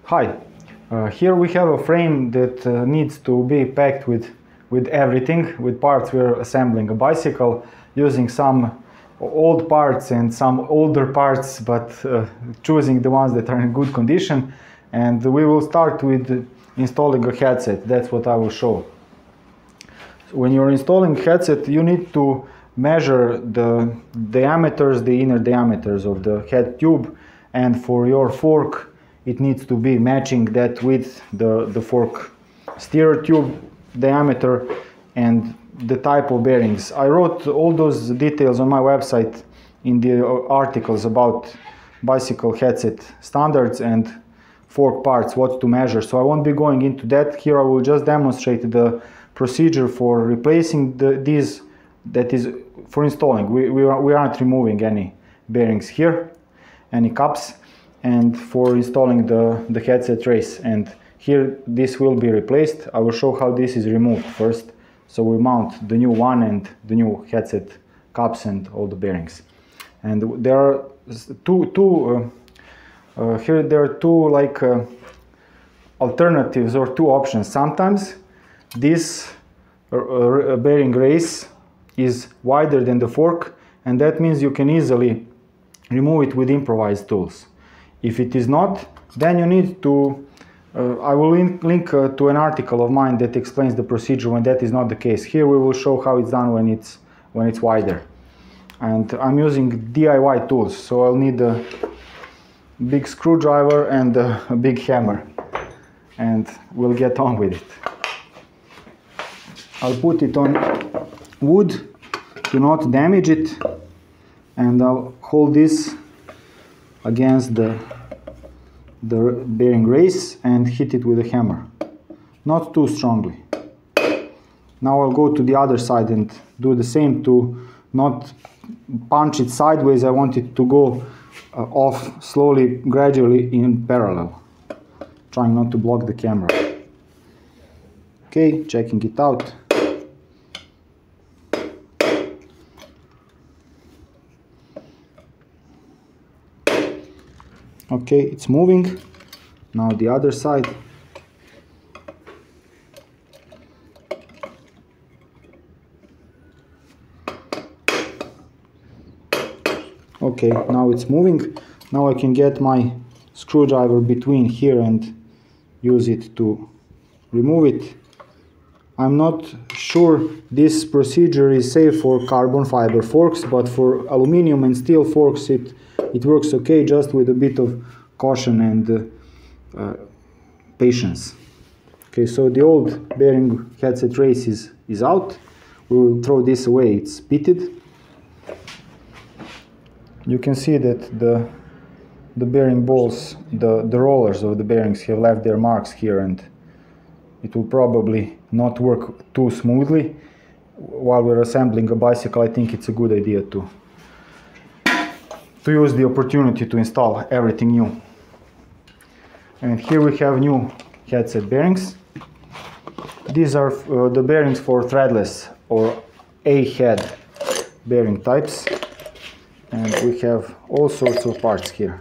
Hi, here we have a frame that needs to be packed with everything, with parts. We're assembling a bicycle using some old parts and some older parts, but choosing the ones that are in good condition. And we will start with installing a headset. That's what I will show. So when you're installing headset, you need to measure the diameters, the inner diameters of the head tube, and for your fork it needs to be matching that with the fork steerer tube diameter and the type of bearings. I wrote all those details on my website in the articles about bicycle headset standards and fork parts, what to measure, so I won't be going into that. Here I will just demonstrate the procedure for replacing these, that is for installing. We aren't removing any bearings here, any cups, and for installing the headset trace. And here this will be replaced. I will show how this is removed first. So we mount the new one and the new headset cups and all the bearings. And there are here there are two like alternatives or two options. Sometimes this bearing race is wider than the fork, and that means you can easily remove it with improvised tools. If it is not, then you need to I will link to an article of mine that explains the procedure when that is not the case. Here we will show how it's done when it's wider. And I'm using DIY tools, so I'll need a big screwdriver and a big hammer, and we'll get on with it. I'll put it on wood to not damage it, and I'll hold this against the bearing race and hit it with a hammer, not too strongly. Now I'll go to the other side and do the same to not punch it sideways. I want it to go off slowly, gradually in parallel, trying not to block the camera. Okay, checking it out. Okay, it's moving. Now the other side. Okay, now it's moving. Now I can get my screwdriver between here and use it to remove it. I'm not sure this procedure is safe for carbon fiber forks, but for aluminum and steel forks it works okay, just with a bit of caution and patience. Okay, so the old bearing headset race is out. We will throw this away, it's pitted. You can see that the bearing balls, the rollers of the bearings have left their marks here, and it will probably not work too smoothly. While we're assembling a bicycle, I think it's a good idea to use the opportunity to install everything new. And here we have new headset bearings. These are the bearings for threadless or A-head bearing types, and we have all sorts of parts here.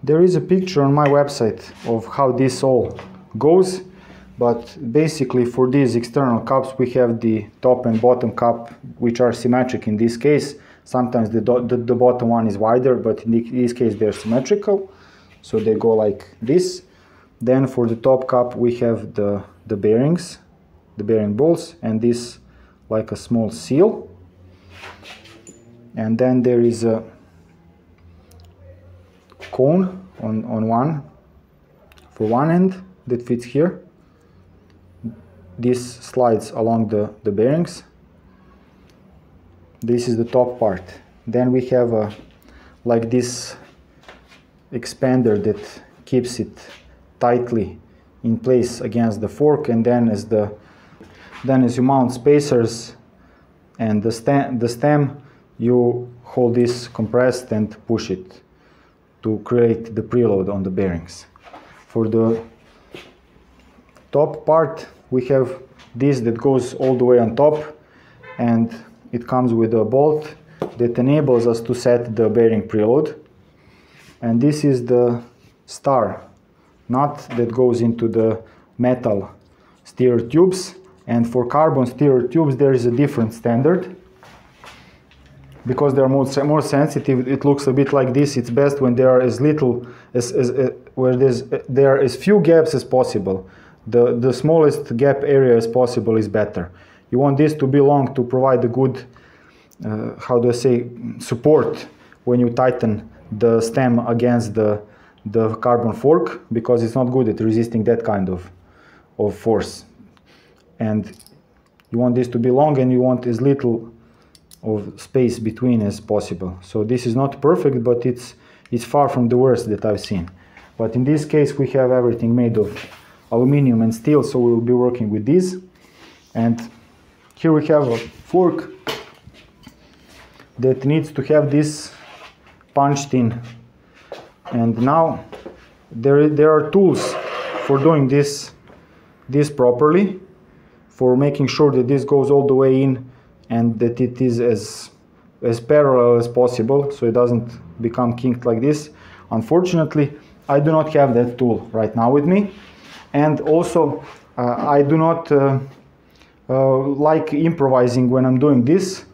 There is a picture on my website of how this all goes, but basically for these external cups we have the top and bottom cup, which are symmetric in this case. Sometimes the bottom one is wider, but in this case they're symmetrical, so they go like this. Then for the top cup we have the bearings, the bearing balls, and this like a small seal. And then there is a cone on one, for one end, that fits here. This slides along the bearings. This is the top part. Then we have like this expander that keeps it tightly in place against the fork, and then as you mount spacers and the stem, you hold this compressed and push it to create the preload on the bearings. For the top part we have this that goes all the way on top, and it comes with a bolt that enables us to set the bearing preload. And this is the star nut that goes into the metal steer tubes, and for carbon steer tubes there is a different standard. Because they are more sensitive, it looks a bit like this. It's best when there are as little where there are as few gaps as possible. The smallest gap area as possible is better. You want this to be long to provide a good, how do I say, support when you tighten the stem against the carbon fork, because it's not good at resisting that kind of force. And you want this to be long, and you want as little of space between as possible. So this is not perfect, but it's far from the worst that I've seen. But in this case we have everything made of aluminum and steel, so we will be working with these. And here we have a fork that needs to have this punched in. And now there are tools for doing this properly, for making sure that this goes all the way in and that it is as parallel as possible, so it doesn't become kinked like this. Unfortunately, I do not have that tool right now with me, and also I do not like improvising when I'm doing this,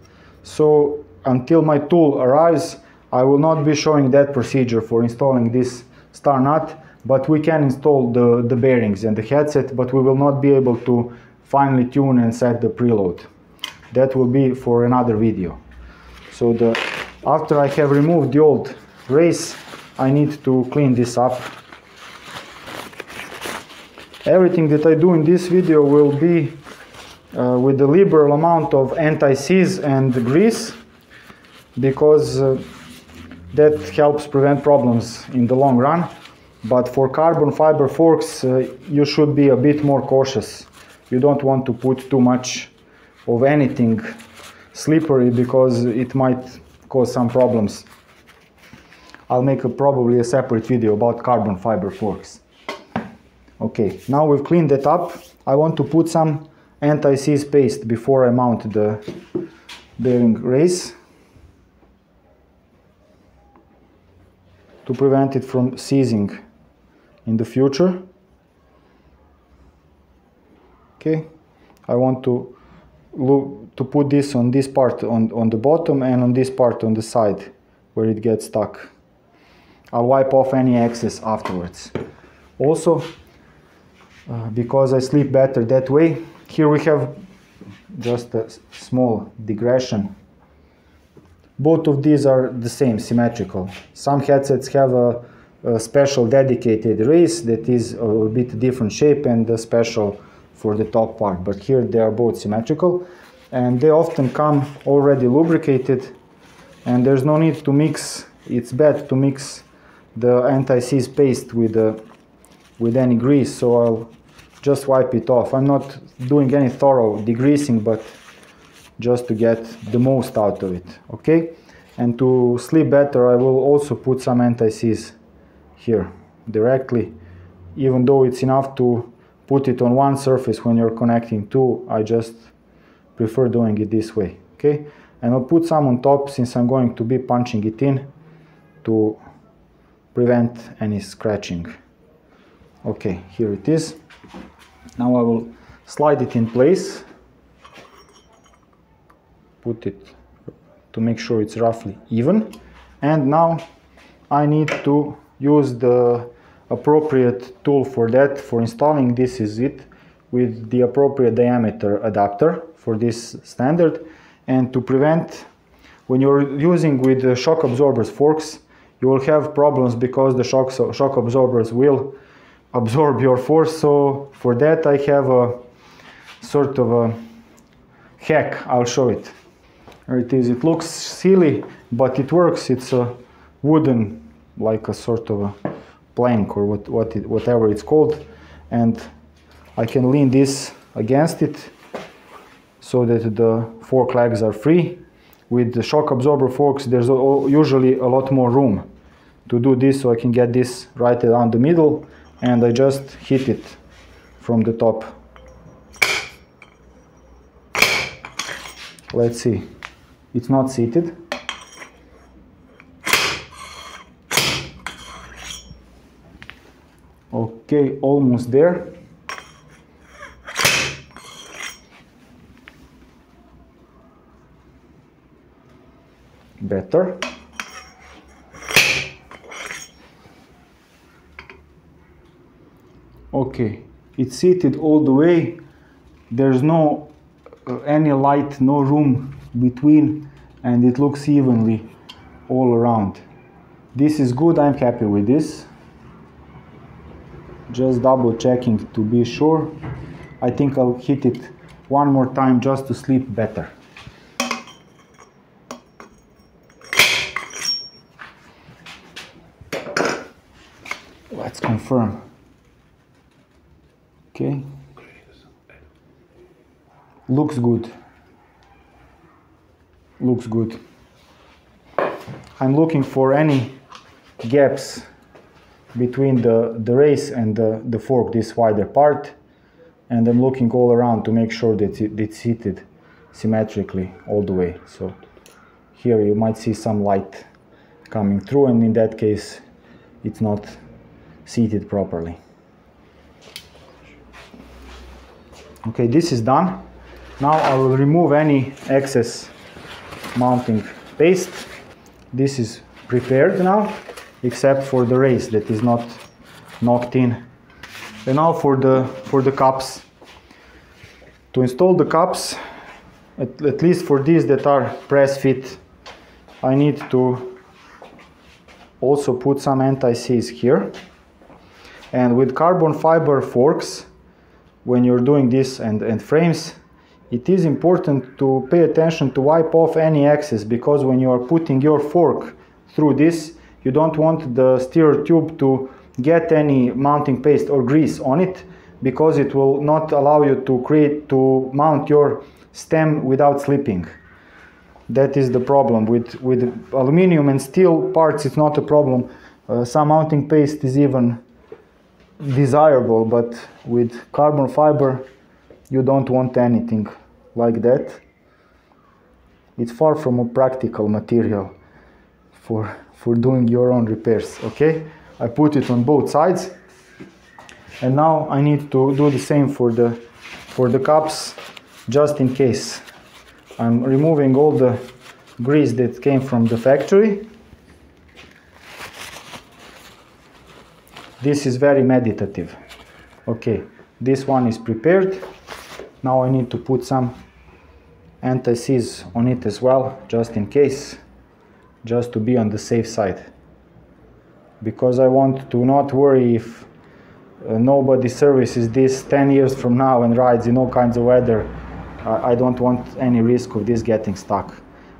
so until my tool arrives I will not be showing that procedure for installing this star nut, but we can install the bearings and the headset, but we will not be able to finely tune and set the preload. That will be for another video. So after I have removed the old race, I need to clean this up. Everything that I do in this video will be with a liberal amount of anti-seize and grease, because that helps prevent problems in the long run. But for carbon fiber forks, you should be a bit more cautious. You don't want to put too much of anything slippery, because it might cause some problems. I'll make probably a separate video about carbon fiber forks. Okay, now we've cleaned that up. I want to put some anti-seize paste before I mount the bearing race, to prevent it from seizing in the future. Okay, I want to put this on this part on the bottom and on this part on the side where it gets stuck. I'll wipe off any excess afterwards. Also, because I sleep better that way, here we have just a small digression. Both of these are the same, symmetrical. Some headsets have a special dedicated race that is a bit different shape and a special for the top part, but here they are both symmetrical, and they often come already lubricated, and there's no need to mix. It's bad to mix the anti-seize paste with any grease, so I'll just wipe it off. I'm not doing any thorough degreasing, but just to get the most out of it. Okay, and to sleep better I will also put some anti-seize here directly, even though it's enough to put it on one surface when you're connecting two. I just prefer doing it this way. Okay, and I'll put some on top since I'm going to be punching it in to prevent any scratching. Okay, here it is. Now I will slide it in place, put it to make sure it's roughly even, and now I need to use the appropriate tool for that. For installing this is it, with the appropriate diameter adapter for this standard. And to prevent, when you're using with the shock absorbers forks, you will have problems because the shock absorbers will absorb your force. So for that I have a sort of a hack. I'll show it. There it is. It looks silly, but it works. It's a wooden, like a sort of a plank or whatever it's called, and I can lean this against it so that the fork legs are free. With the shock absorber forks there's usually a lot more room to do this, so I can get this right around the middle and I just hit it from the top. Let's see, it's not seated. Okay, almost there. Better. Okay, it's seated all the way. There's no any light, no room between, and it looks evenly all around. This is good, I'm happy with this. Just double checking to be sure. I think I'll hit it one more time just to sleep better. Let's confirm. Okay. Looks good. Looks good. I'm looking for any gaps between the race and the fork, this wider part, and I'm looking all around to make sure that it's seated symmetrically all the way. So here you might see some light coming through, and in that case it's not seated properly. Okay, this is done. Now I will remove any excess mounting paste. This is prepared now, except for the race that is not knocked in. And now for the cups. To install the cups, at least for these that are press fit, I need to also put some anti-seize here. And with carbon fiber forks, when you're doing this and frames, it is important to pay attention to wipe off any excess, because when you are putting your fork through this, you don't want the steer tube to get any mounting paste or grease on it, because it will not allow you to mount your stem without slipping. That is the problem. With aluminum and steel parts, it's not a problem. Some mounting paste is even desirable, but with carbon fiber you don't want anything like that. It's far from a practical material for doing your own repairs. Okay, I put it on both sides, and now I need to do the same for the cups, just in case. I'm removing all the grease that came from the factory. This is very meditative. Okay, this one is prepared. Now I need to put some anti-seize on it as well, just in case, just to be on the safe side. Because I want to not worry if nobody services this 10 years from now and rides in all kinds of weather. I don't want any risk of this getting stuck.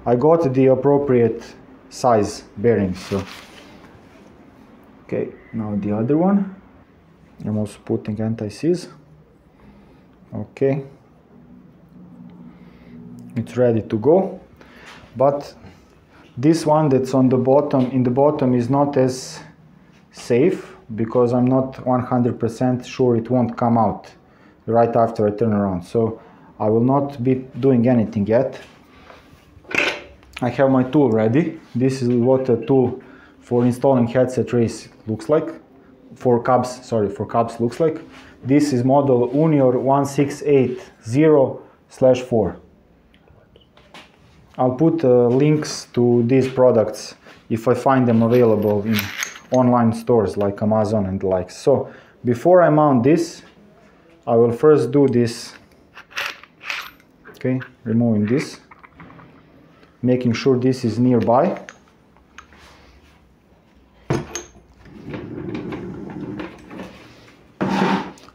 I got the appropriate size bearings, so. Okay, now the other one. I'm also putting anti-seize. Okay. It's ready to go. But this one that's on the bottom, in the bottom, is not as safe, because I'm not 100% sure it won't come out right after I turn around. So I will not be doing anything yet. I have my tool ready. This is what a tool for installing headset race looks like. For cabs looks like. This is model Unior 1680/4. I'll put links to these products if I find them available in online stores like Amazon and the likes. So before I mount this, I will first do this. Okay, removing this, making sure this is nearby.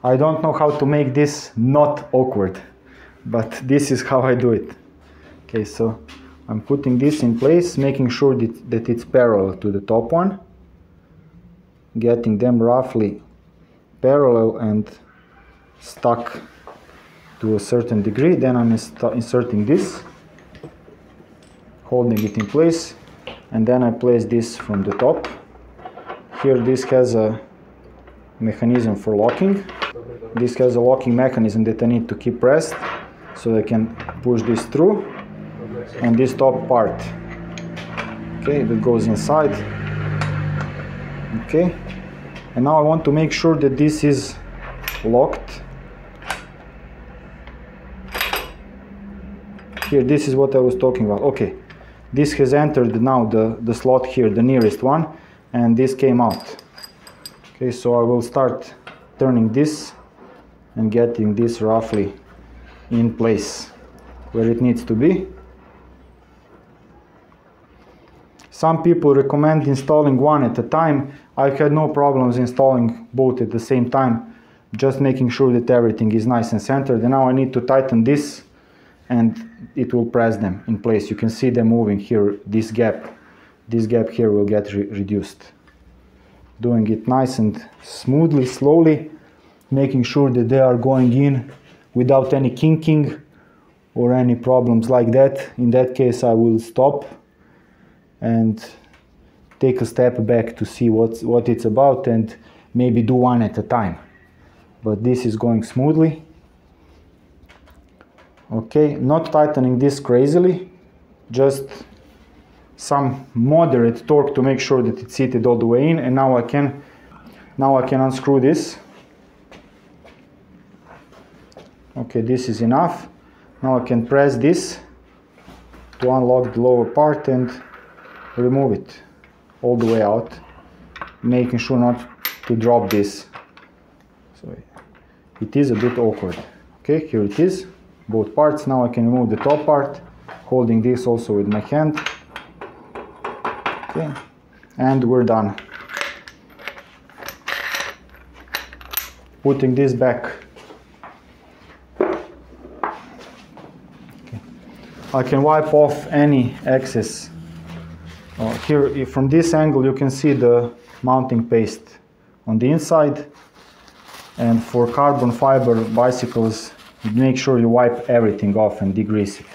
I don't know how to make this not awkward, but this is how I do it. Okay, so I'm putting this in place, making sure that it's parallel to the top one, getting them roughly parallel and stuck to a certain degree. Then I'm inserting this, holding it in place, and then I place this from the top. Here this has a mechanism for locking. This has a locking mechanism that I need to keep pressed so I can push this through. And this top part, okay, that goes inside. Okay, And now I want to make sure that this is locked. Here, this is what I was talking about. Okay, this has entered now the slot here, the nearest one, and this came out. Okay, so I will start turning this and getting this roughly in place where it needs to be. Some people recommend installing one at a time. I've had no problems installing both at the same time, just making sure that everything is nice and centered. And now I need to tighten this and it will press them in place. You can see them moving here. This gap here will get reduced. Doing it nice and smoothly, slowly, making sure that they are going in without any kinking or any problems like that. In that case, I will stop and take a step back to see what it's about and maybe do one at a time. But this is going smoothly. Okay, not tightening this crazily, just some moderate torque to make sure that it's seated all the way in. And now I can unscrew this. Okay, this is enough. Now I can press this to unlock the lower part and remove it all the way out, making sure not to drop this. So it is a bit awkward. Okay, here it is, both parts. Now I can remove the top part, holding this also with my hand. Okay, and we're done. Putting this back. Okay. I can wipe off any excess. Here, from this angle, you can see the mounting paste on the inside. And for carbon fiber bicycles, make sure you wipe everything off and degrease it.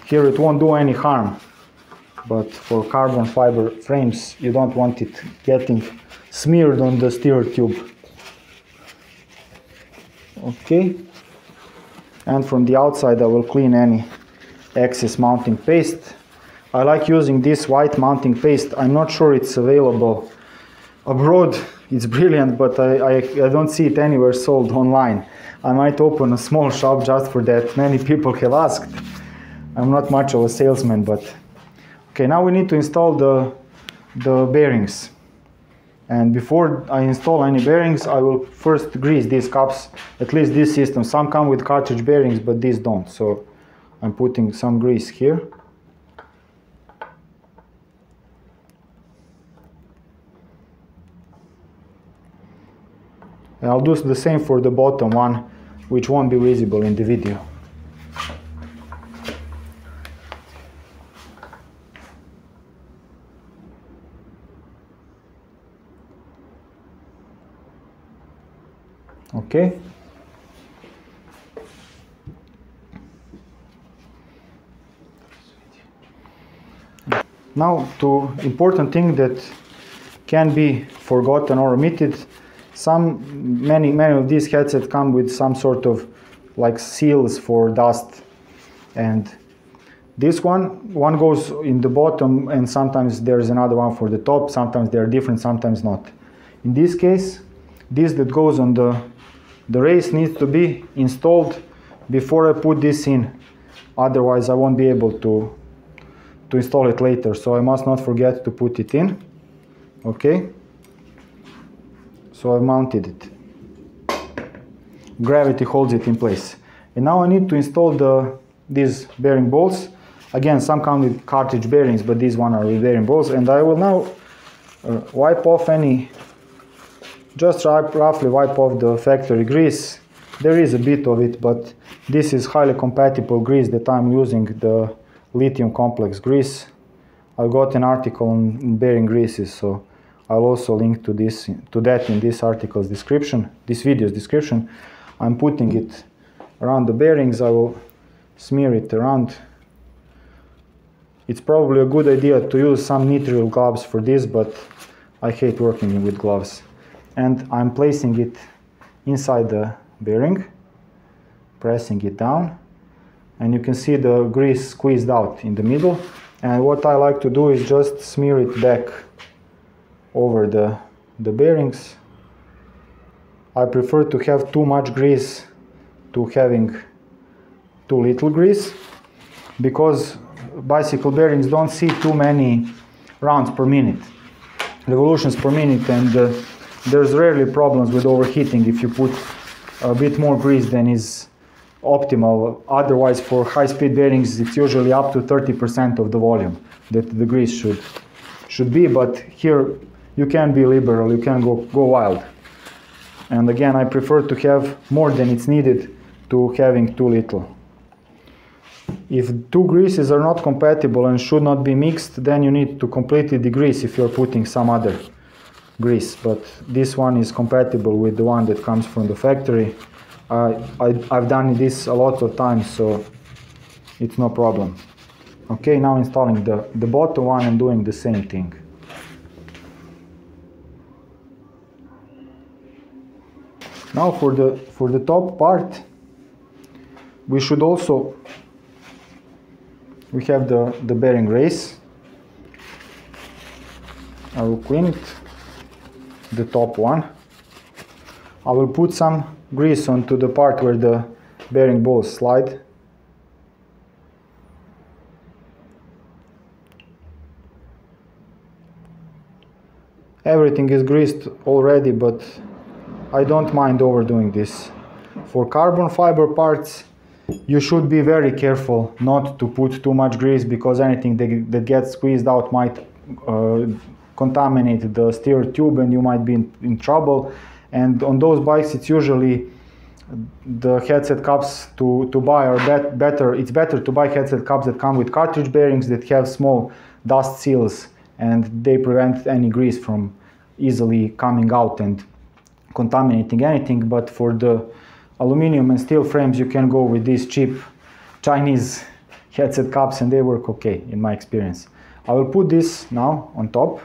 Here it won't do any harm, but for carbon fiber frames, you don't want it getting smeared on the steer tube. Okay. And from the outside, I will clean any excess mounting paste. I like using this white mounting paste. I'm not sure it's available abroad. It's brilliant, but I don't see it anywhere sold online. I might open a small shop just for that. Many people have asked. I'm not much of a salesman, but okay, now we need to install the bearings. And before I install any bearings, I will first grease these cups, at least this system. Some come with cartridge bearings, but these don't. So I'm putting some grease here. And I'll do the same for the bottom one, which won't be visible in the video. Okay. Now, important thing that can be forgotten or omitted. Many of these headsets come with some sort of like seals for dust, and this one goes in the bottom, and sometimes there's another one for the top. Sometimes they're different, sometimes not. In this case, this that goes on the race needs to be installed before I put this in. Otherwise, I won't be able to install it later. So I must not forget to put it in. Okay. So I've mounted it. Gravity holds it in place. And now I need to install these bearing bolts. Again, some come with cartridge bearings, but these one are with bearing bolts. And I will now wipe off just roughly wipe off the factory grease. There is a bit of it, but this is highly compatible grease that I'm using, the lithium complex grease. I got an article on bearing greases, so I'll also link to that in this article's description, this video's description. I'm putting it around the bearings. I will smear it around. It's probably a good idea to use some nitrile gloves for this, but I hate working with gloves. And I'm placing it inside the bearing, pressing it down, and you can see the grease squeezed out in the middle. And what I like to do is just smear it back over the bearings. I prefer to have too much grease to having too little grease, because bicycle bearings don't see too many rounds per minute, revolutions per minute, and there's rarely problems with overheating if you put a bit more grease than is optimal. Otherwise, for high-speed bearings, it's usually up to 30% of the volume that the grease should be, but here you can be liberal, you can go wild. And again, I prefer to have more than it's needed to having too little. If two greases are not compatible and should not be mixed, then you need to completely degrease if you're putting some other grease. But this one is compatible with the one that comes from the factory. I've done this a lot of times, so it's no problem. Okay, now installing the bottom one and doing the same thing. Now for the top part, we should also, we have the bearing race. I will clean it, the top one. I will put some grease onto the part where the bearing balls slide. Everything is greased already, but I don't mind overdoing this. For carbon fiber parts, you should be very careful not to put too much grease, because anything that gets squeezed out might contaminate the steer tube and you might be in trouble. And on those bikes, it's usually the headset cups to buy are better. It's better to buy headset cups that come with cartridge bearings that have small dust seals, and they prevent any grease from easily coming out and contaminating anything. But for the aluminum and steel frames, you can go with these cheap Chinese headset cups and they work okay in my experience. I will put this now on top,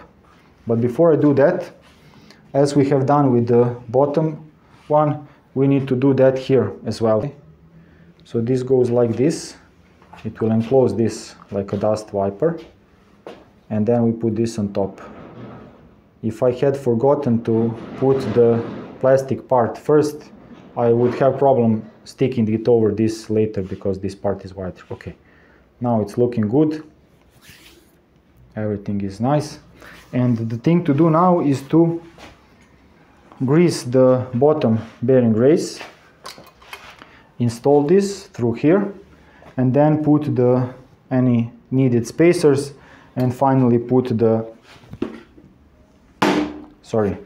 but before I do that, as we have done with the bottom one, we need to do that here as well. So this goes like this. It will enclose this like a dust wiper, and then we put this on top. If I had forgotten to put the plastic part first, I would have problem sticking it over this later, because this part is white. Okay, now it's looking good. Everything is nice. And the thing to do now is to grease the bottom bearing race, install this through here, and then put any needed spacers, and finally put the stem.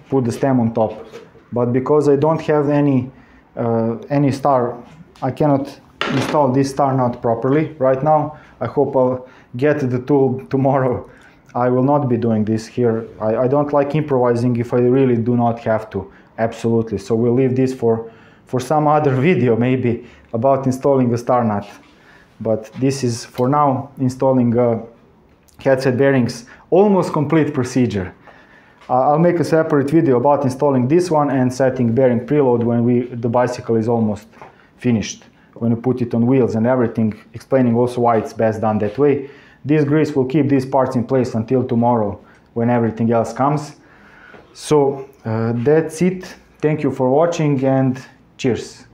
Put the stem on top. But because I don't have any star, I cannot install this star nut properly right now. I hope I'll get the tool tomorrow. I will not be doing this here. I don't like improvising if I really do not have to. Absolutely. So we'll leave this for some other video, maybe, about installing a star nut. But this is, for now, installing headset bearings, almost complete procedure. I'll make a separate video about installing this one and setting bearing preload when the bicycle is almost finished, when we put it on wheels and everything, explaining also why it's best done that way. This grease will keep these parts in place until tomorrow, when everything else comes. So that's it. Thank you for watching, and cheers.